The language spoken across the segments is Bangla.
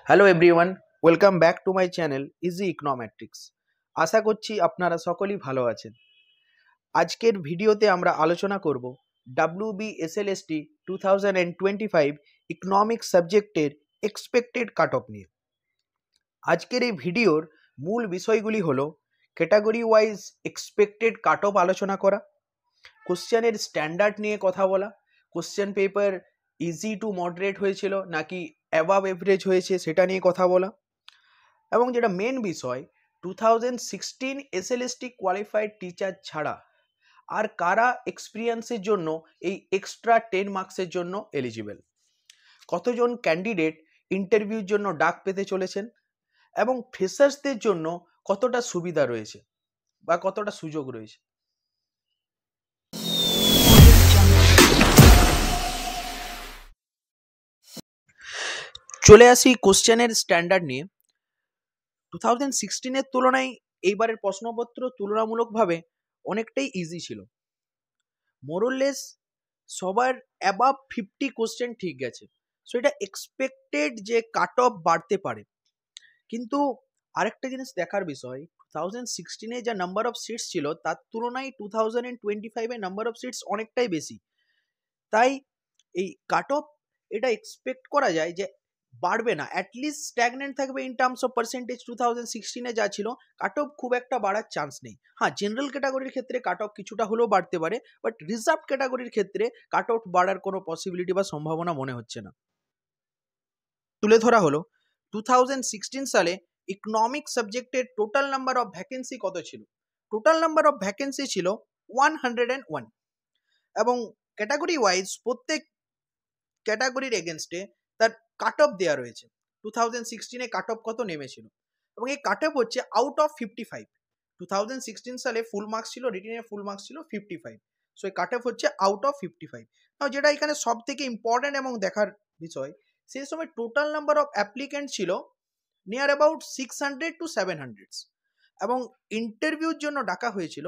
Hello everyone, welcome back to my channel easy econometrics. আশা করছি আপনারা সকলেই ভালো আছেন। আজকের ভিডিওতে আমরা আলোচনা করব WBSLST 2025 ইকোনমিক্স সাবজেক্টের এক্সপেক্টেড কাট অফ নিয়ে। আজকের এই ভিডিওর মূল বিষয়গুলি হলো category wise expected cut of আলোচনা করা, কোশ্চেনের স্ট্যান্ডার্ড নিয়ে কথা বলা, question paper easy to moderate হয়েছিল নাকি অ্যাবাভ এভারেজ হয়েছে সেটা নিয়ে কথা বলা, এবং যেটা মেন বিষয় 2016 SLST কোয়ালিফাইড টিচার ছাড়া আর কারা এক্সপিরিয়েন্সের জন্য এই এক্সট্রা 10 মার্কসের জন্য এলিজিবল, কতজন ক্যান্ডিডেট ইন্টারভিউর জন্য ডাক পেতে চলেছেন এবং ফ্রেশার্সদের জন্য কতটা সুবিধা রয়েছে বা কতটা সুযোগ রয়েছে। চলে আসি কোশ্চেনের স্ট্যান্ডার্ড নিয়ে। 2016 এর তুলনায় এইবারের প্রশ্নপত্র তুলনামূলকভাবে অনেকটাই ইজি ছিল। মোরলেস সবার অ্যাবাভ 50 কোশ্চেন ঠিক গেছে, সো এটা এক্সপেক্টেড যে কাট অফ বাড়তে পারে। কিন্তু আরেকটা জিনিস দেখার বিষয়, 2016 যা নাম্বার অফ সিটস ছিল তার তুলনায় 2025 নাম্বার অফ সিটস অনেকটাই বেশি। তাই এই কাট অফ এটা এক্সপেক্ট করা যায় যে বাড়বে না, অ্যাটলিস্ট স্ট্যাগনেন্ট থাকবে ইন টার্মস অফ পার্সেন্টেজ। 2016 যা ছিল কাট অফ খুব একটা বাড়ার চান্স নেই। হ্যাঁ, জেনারেল ক্যাটাগরির ক্ষেত্রে কাট অফ কিছুটা হলেও বাড়তে পারে, বাট রিজার্ভ ক্যাটাগরির ক্ষেত্রে কাট অফ বাড়ার কোনো পসিবিলিটি বা সম্ভাবনা মনে হচ্ছে না। তুলে ধরা হলো 2016 সালে ইকোনমিক্স সাবজেক্টের টোটাল নাম্বার অফ ভ্যাকেন্সি কত ছিল। টোটাল নাম্বার অফ ভ্যাকেন্সি ছিল 101 এবং ক্যাটাগরি ওয়াইজ প্রত্যেক ক্যাটাগরির এগেনস্টে তার কাট অফ দেওয়া রয়েছে। 2016 কাট অফ কত নেমেছিল এবং এই কাট অফ হচ্ছে আউট অফ 55। 2016 সালে ফুল মার্কস ছিল, রিটেনের ফুল মার্কস ছিল 55, সো এই কাট অফ হচ্ছে আউট অফ 55। যেটা এখানে সব থেকে ইম্পর্টেন্ট এবং দেখার বিষয়, সেই সময় টোটাল নাম্বার অফ অ্যাপ্লিকেন্ট ছিল নিয়ার অ্যাবাউট 600 to 700 এবং ইন্টারভিউর জন্য ডাকা হয়েছিল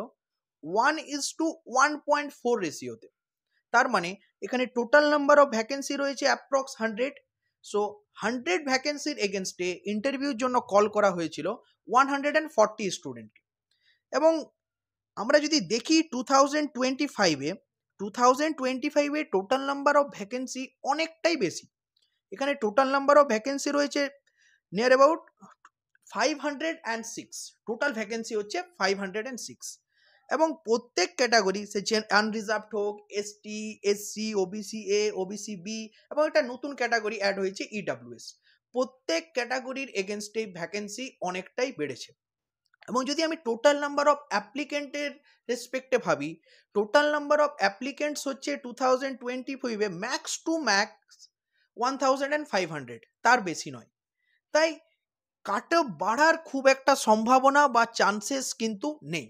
1:1.4 রেশিওতে। তার মানে এখানে টোটাল নাম্বার অফ ভ্যাকেন্সি রয়েছে অ্যাপ্রক্স 100, সো 100 ভ্যাকেন্সির এগেনস্টে ইন্টারভিউর জন্য কল করা হয়েছিল 140 স্টুডেন্টকে। এবং আমরা যদি দেখি 2025-এ টোটাল নাম্বার অফ ভ্যাকেন্সি অনেকটাই বেশি। এখানে টোটাল নাম্বার অফ ভ্যাকেন্সি রয়েছে নিয়ার অ্যাবাউট 506, টোটাল ভ্যাকেন্সি হচ্ছে 506 এবং প্রত্যেক ক্যাটাগরি, সে আনরিজার্ভড হোক, ST, SC, OBC A, OBC B এবং একটা নতুন ক্যাটাগরি অ্যাড হয়েছে ইডাব্লিউএস, প্রত্যেক ক্যাটাগরির এগেনস্টে ভ্যাকেন্সি অনেকটাই বেড়েছে। এবং যদি আমি টোটাল নাম্বার অফ অ্যাপ্লিকেন্টের রেসপেক্টে ভাবি, টোটাল নাম্বার অফ অ্যাপ্লিকেন্টস হচ্ছে 2025-এ ম্যাক্স টু ম্যাক্স 1500, তার বেশি নয়। তাই কাট অফ বাড়ার খুব একটা সম্ভাবনা বা চান্সেস কিন্তু নেই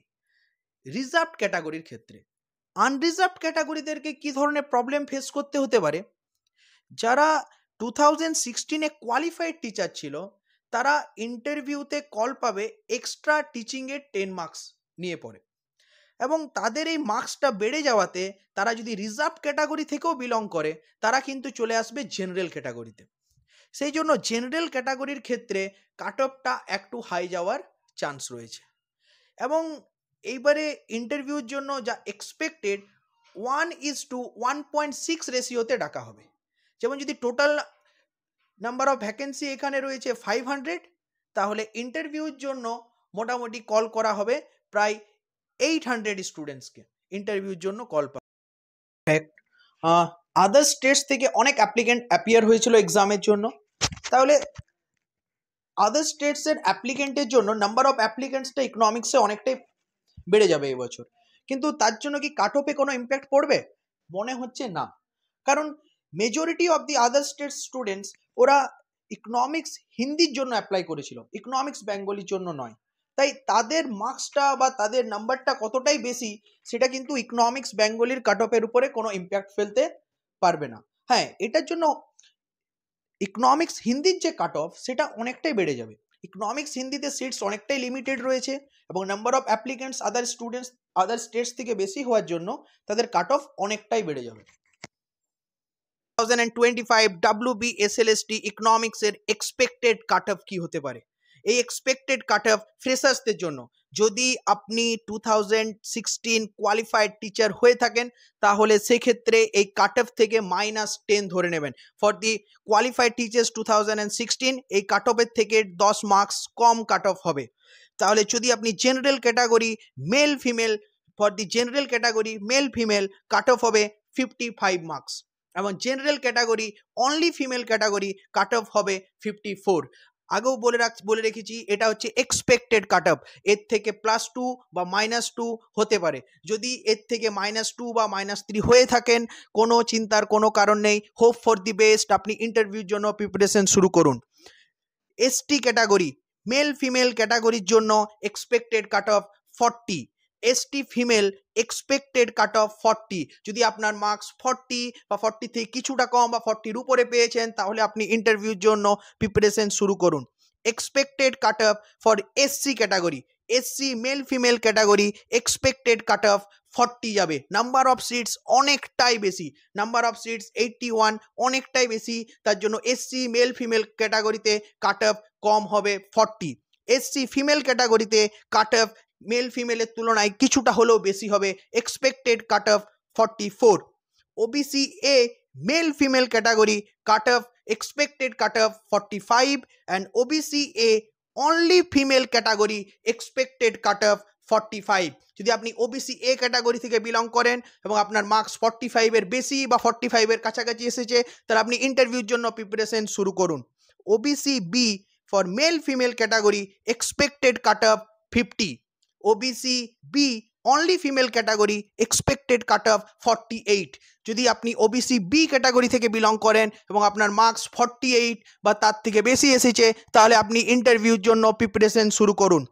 রিজার্ভড ক্যাটাগরির ক্ষেত্রে। আনরিজার্ভড ক্যাটাগরিদেরকে কি ধরনের প্রবলেম ফেস করতে হতে পারে, যারা 2016-এ কোয়ালিফাইড টিচার ছিল তারা ইন্টারভিউতে কল পাবে এক্সট্রা টিচিংয়ের 10 মার্কস নিয়ে পড়ে এবং তাদের এই মার্কসটা বেড়ে যাওয়াতে তারা যদি রিজার্ভ ক্যাটাগরি থেকেও বিলং করে তারা কিন্তু চলে আসবে জেনারেল ক্যাটাগরিতে। সেই জন্য জেনারেল ক্যাটাগরির ক্ষেত্রে কাট অফটা একটু হাই যাওয়ার চান্স রয়েছে এবং এইবারে ইন্টারভিউর জন্য যা এক্সপেক্টেড 1:1.6 রেশিওতে ডাকা হবে। যেমন যদি টোটাল নাম্বার অফ ভ্যাকেন্সি এখানে রয়েছে 500, তাহলে ইন্টারভিউর জন্য মোটামুটি কল করা হবে প্রায় 800 স্টুডেন্টসকে ইন্টারভিউর জন্য কল পাবে। আদার স্টেটস থেকে অনেক অ্যাপ্লিকেন্ট অ্যাপিয়ার হয়েছিল এক্সামের জন্য, তাহলে আদার স্টেটসের অ্যাপ্লিকেন্টের জন্য নাম্বার অফ অ্যাপ্লিকেন্টসটা ইকোনমিক্সে অনেকটাই বেড়ে যাবে এবছর। কিন্তু তার জন্য কি কাট অফে কোনো ইম্প্যাক্ট পড়বে? মনে হচ্ছে না, কারণ majority of the other state students ওরা ইকোনমিক্স হিন্দির জন্য অ্যাপ্লাই করেছিল, ইকোনমিক্স বেঙ্গলির জন্য নয়। তাই তাদের মার্কসটা বা তাদের নাম্বারটা কতটাই বেশি সেটা কিন্তু ইকোনমিক্স বেঙ্গলির কাট অফের উপরে কোনো ইম্প্যাক্ট ফেলতে পারবে না। হ্যাঁ, এটার জন্য ইকোনমিক্স হিন্দির যে কাট অফ সেটা অনেকটাই বেড়ে যাবে। ইকোনমিক্স হিন্দিতে সিটস অনেকটাই লিমিটেড রয়েছে এবং number of applicants other states থেকে বেশি হওয়ার জন্য তাদের কাট অফ অনেকটাই বেড়ে যাবে। 2025 WBSLST ইকোনমিক্সের এক্সপেক্টেড কাট অফ কি হতে পারে। এই এক্সপেক্টেড কাট অফ ফ্রেশার্সদের জন্য, যদি আপনি 2016 কোয়ালিফাইড টিচার হয়ে থাকেন তাহলে সেক্ষেত্রে এই কাট অফ থেকে -10 ধরে নেবেন। ফর দি কোয়ালিফাইড টিচার্স 2016 এই কাট অফের থেকে 10 মার্কস কম কাট অফ হবে। তাহলে যদি আপনি general category male female, for the general category male female cut off হবে 55 মার্কস, এবং general category only female category cut off হবে 54। আগেও বলে রেখেছি এটা হচ্ছে এক্সপেক্টেড কাট অফ, এর থেকে +2 বা -2 হতে পারে। যদি এর থেকে -2 বা -3 হয়ে থাকেন কোনো চিন্তার কোনো কারণ নেই, হোপ ফর দি বেস্ট, আপনি ইন্টারভিউর জন্য প্রিপারেশন শুরু করুন। এসটি ক্যাটাগরি মেল ফিমেল ক্যাটাগরির জন্য expected cut of 40, ST female expected cut of 40। যদি আপনার মার্কস 40 বা 40 থেকে কিছুটা কম বা 40-র উপরে পেয়েছেন তাহলে আপনি ইন্টারভিউর জন্য প্রিপারেশন শুরু করুন। Expected cut of for SC category, SC mail female category expected cut of 40 যাবে। নাম্বার অফ সিটস অনেকটাই বেশি, নাম্বার অফ সিটস 81, অনেকটাই বেশি, তার জন্য এসসি মেল ফিমেল ক্যাটাগরিতে কাট অফ কম হবে 40। এসসি ফিমেল ক্যাটাগরিতে কাট অফ মেল ফিমেলের তুলনায় কিছুটা হলেও বেশি হবে, expected cut of 44। OBC A mail female category cut off expected cut off 45, and OBC A only female category expected cut off 45। যদি আপনি ওবিসি এ ক্যাটাগরি থেকে বিলং করেন এবং আপনার মার্কস 45 এর বেশি বা 45 এর কাছাকাছি এসেছে তাহলে আপনি ইন্টারভিউর জন্য প্রিপারেশন শুরু করুন। OBC B for male female category expected cut off 50, OBC B only female category expected cut off 48। যদি আপনি ওবিসি বি ক্যাটাগরি থেকে বিলং করেন এবং আপনার মার্কস 48 বা তার থেকে বেশি এসেছে তাহলে আপনি ইন্টারভিউর জন্য প্রিপারেশন শুরু করুন।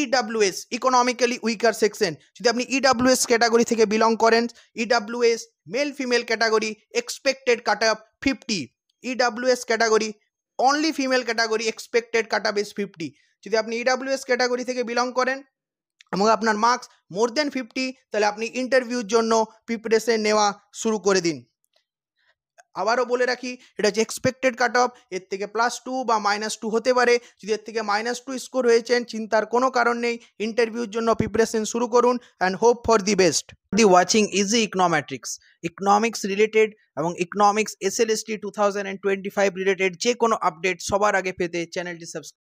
ইডাব্লিউএস ইকোনমিক্যালি উইকার সেকশন, যদি আপনি ইডাব্লিউএস ক্যাটাগরি থেকে বিলং করেন, EWS mail female category expected cut off 50, EWS category only female category expected cut of is 50। যদি আপনি ইডাব্লিউএস ক্যাটাগরি থেকে বিলং করেন এবং আপনার মার্কস মোর দেন 50 তাহলে আপনি ইন্টারভিউর জন্য প্রিপারেশন নেওয়া শুরু করে দিন। আবারও বলে রাখি এটা হচ্ছে এক্সপেক্টেড কাট অফ, এর থেকে +2 বা -2 হতে পারে। যদি এর থেকে -2 স্কোর হয়েছেন চিন্তার কোনো কারণ নেই, ইন্টারভিউর জন্য প্রিপারেশন শুরু করুন and hope for the best. The watching easy econometrics, economics related এবং ইকোনমিক্স এসএলএসটি 2025 রিলেটেড যে কোনো আপডেট সবার আগে পেতে চ্যানেলটি সাবস্ক্রাইব